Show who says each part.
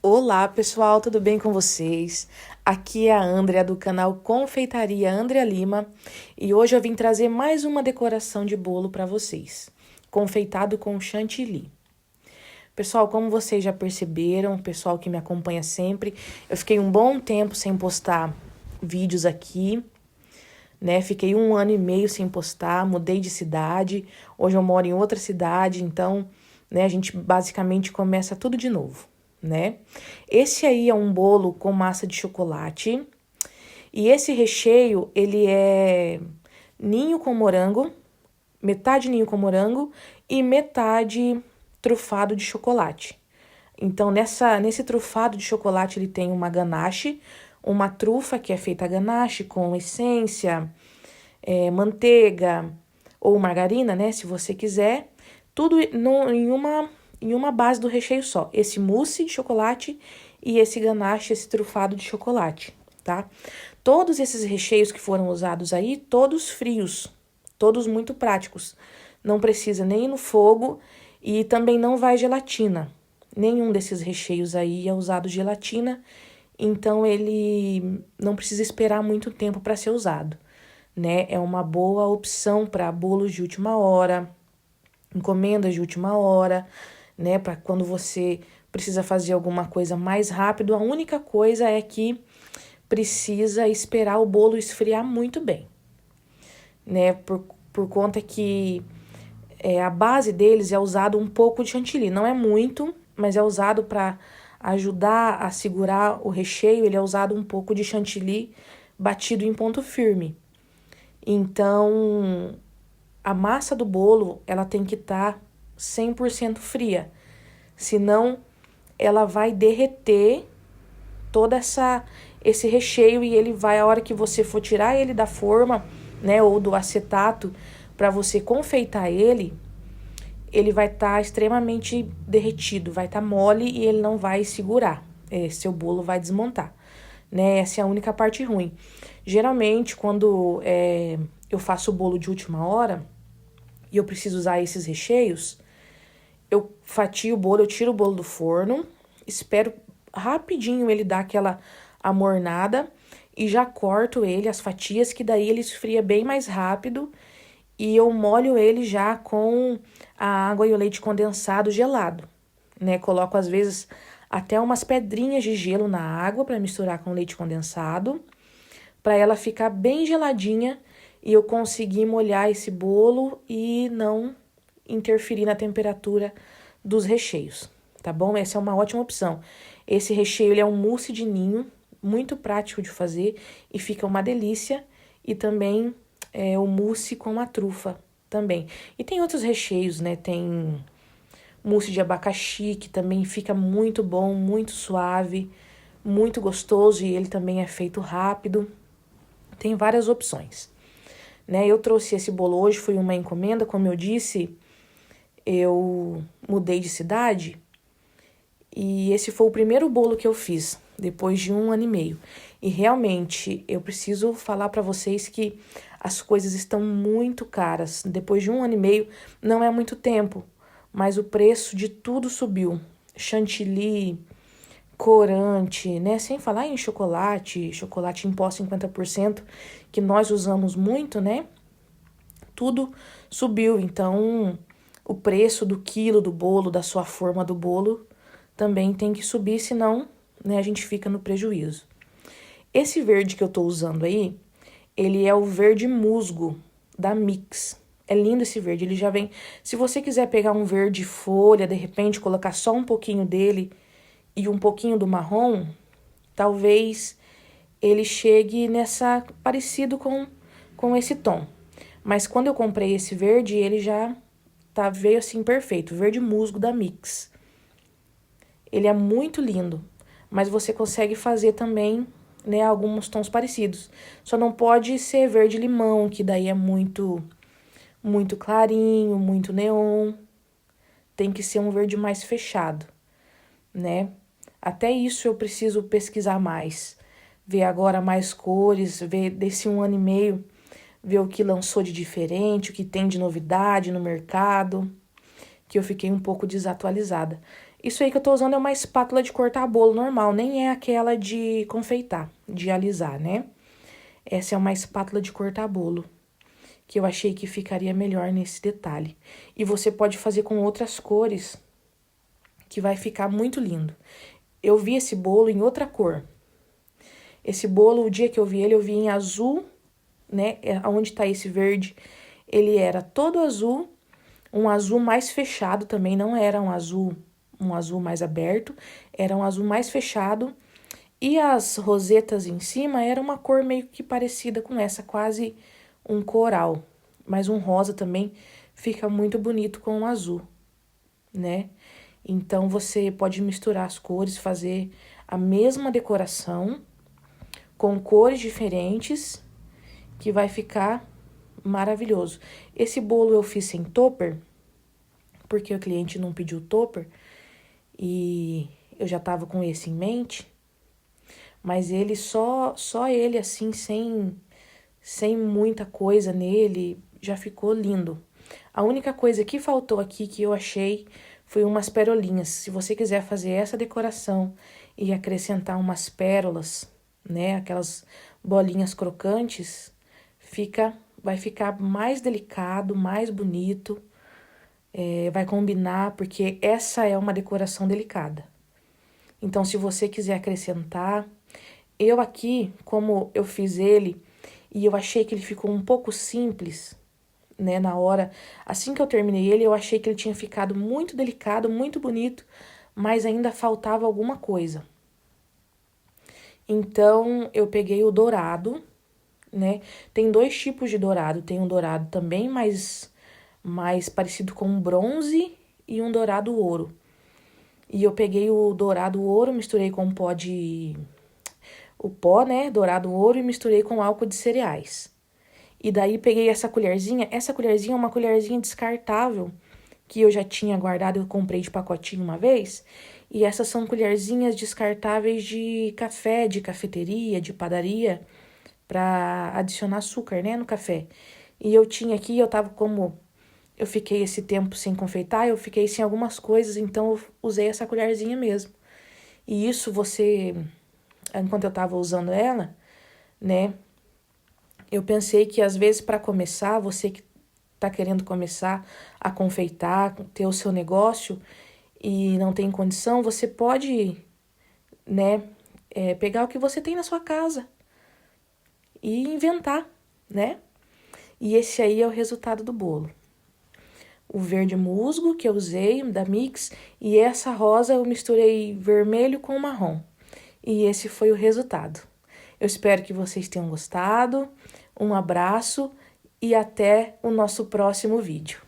Speaker 1: Olá, pessoal, tudo bem com vocês? Aqui é a Andrea do canal Confeitaria Andrea Lima e hoje eu vim trazer mais uma decoração de bolo para vocês, confeitado com chantilly. Pessoal, como vocês já perceberam, pessoal que me acompanha sempre, eu fiquei um bom tempo sem postar vídeos aqui, né? Fiquei 1 ano e meio sem postar, mudei de cidade, hoje eu moro em outra cidade, então, né, a gente basicamente começa tudo de novo, né? Esse aí é um bolo com massa de chocolate e esse recheio, ele é ninho com morango, metade ninho com morango e metade trufado de chocolate. Então, nesse trufado de chocolate, ele tem uma ganache, uma trufa que é feita a ganache com essência, manteiga ou margarina, né? Se você quiser. Tudo em uma base do recheio só. Esse mousse de chocolate e esse ganache, esse trufado de chocolate, tá? Todos esses recheios que foram usados aí, todos frios, todos muito práticos. Não precisa nem ir no fogo e também não vai gelatina. Nenhum desses recheios aí é usado gelatina, então ele não precisa esperar muito tempo para ser usado, né? É uma boa opção para bolos de última hora, encomendas de última hora, né? Para quando você precisa fazer alguma coisa mais rápido, a única coisa é que precisa esperar o bolo esfriar muito bem, né? Por conta que a base deles é usado um pouco de chantilly, não é muito, mas é usado para ajudar a segurar o recheio, ele é usado um pouco de chantilly batido em ponto firme. Então, a massa do bolo, ela tem que estar 100% fria, senão ela vai derreter toda esse recheio e ele vai, a hora que você for tirar ele da forma, né, ou do acetato, para você confeitar ele vai estar extremamente derretido, vai estar mole e ele não vai segurar. Seu bolo vai desmontar, né? Essa é a única parte ruim. Geralmente, quando eu faço o bolo de última hora e eu preciso usar esses recheios, eu fatio o bolo, eu tiro o bolo do forno, espero rapidinho ele dar aquela amornada e já corto ele, as fatias, que daí ele esfria bem mais rápido e eu molho ele já com a água e o leite condensado gelado, né? Coloco às vezes até umas pedrinhas de gelo na água para misturar com leite condensado, para ela ficar bem geladinha e eu conseguir molhar esse bolo e não interferir na temperatura dos recheios, tá bom? Essa é uma ótima opção. Esse recheio ele é um mousse de ninho, muito prático de fazer e fica uma delícia. E também o mousse com a trufa também. E tem outros recheios, né? Tem mousse de abacaxi, que também fica muito bom, muito suave, muito gostoso e ele também é feito rápido. Tem várias opções, né? Eu trouxe esse bolo hoje, foi uma encomenda, como eu disse, eu mudei de cidade e esse foi o primeiro bolo que eu fiz depois de 1 ano e meio. E realmente eu preciso falar para vocês que as coisas estão muito caras. Depois de 1 ano e meio não é muito tempo, mas o preço de tudo subiu. Chantilly, corante, né? Sem falar em chocolate em pó 50%, que nós usamos muito, né? Tudo subiu, então o preço do quilo do bolo, da sua forma do bolo, também tem que subir, senão, né, a gente fica no prejuízo. Esse verde que eu tô usando aí, ele é o verde musgo da Mix. É lindo esse verde, ele já vem... Se você quiser pegar um verde folha, de repente, colocar só um pouquinho dele e um pouquinho do marrom, talvez ele chegue parecido com esse tom. Mas quando eu comprei esse verde, ele já veio assim perfeito, verde musgo da Mix. Ele é muito lindo, mas você consegue fazer também, né, alguns tons parecidos. Só não pode ser verde limão, que daí é muito clarinho, muito neon. Tem que ser um verde mais fechado, né? Até isso eu preciso pesquisar mais, ver agora mais cores, ver desse 1 ano e meio, ver o que lançou de diferente, o que tem de novidade no mercado, que eu fiquei um pouco desatualizada. Isso aí que eu tô usando é uma espátula de cortar bolo normal, nem é aquela de confeitar, de alisar, né? Essa é uma espátula de cortar bolo, que eu achei que ficaria melhor nesse detalhe. E você pode fazer com outras cores, que vai ficar muito lindo. Eu vi esse bolo em outra cor. Esse bolo, o dia que eu vi em azul, né? Onde tá esse verde, ele era todo azul, um azul mais fechado também, não era um azul mais aberto, era um azul mais fechado. E as rosetas em cima era uma cor meio que parecida com essa, quase um coral. Mas um rosa também fica muito bonito com o azul, né? Então você pode misturar as cores, fazer a mesma decoração com cores diferentes, que vai ficar maravilhoso. Esse bolo eu fiz sem topper, porque o cliente não pediu topper e eu já tava com esse em mente, mas ele só ele assim sem muita coisa nele, já ficou lindo. A única coisa que faltou aqui que eu achei foi umas perolinhas. Se você quiser fazer essa decoração e acrescentar umas pérolas, né, aquelas bolinhas crocantes, vai ficar mais delicado, mais bonito, vai combinar, porque essa é uma decoração delicada. Então, se você quiser acrescentar, eu aqui, como eu fiz ele, e eu achei que ele ficou um pouco simples, né, na hora, assim que eu terminei ele, eu achei que ele tinha ficado muito delicado, muito bonito, mas ainda faltava alguma coisa. Então, eu peguei o dourado, né, tem dois tipos de dourado, tem um dourado também mais parecido com um bronze e um dourado ouro. E eu peguei o dourado ouro, misturei com o pó, né, dourado ouro, e misturei com álcool de cereais. E daí peguei essa colherzinha é uma colherzinha descartável, que eu já tinha guardado, eu comprei de pacotinho uma vez, e essas são colherzinhas descartáveis de café, de cafeteria, de padaria, para adicionar açúcar, né, no café. E eu tinha aqui, como eu fiquei esse tempo sem confeitar, eu fiquei sem algumas coisas, então eu usei essa colherzinha mesmo. E isso enquanto eu tava usando ela, né, eu pensei que às vezes para começar, você que tá querendo começar a confeitar, ter o seu negócio e não tem condição, você pode, né, pegar o que você tem na sua casa e inventar, né? E esse aí é o resultado do bolo. O verde musgo que eu usei, da Mix, e essa rosa eu misturei vermelho com marrom. E esse foi o resultado. Eu espero que vocês tenham gostado. Um abraço e até o nosso próximo vídeo.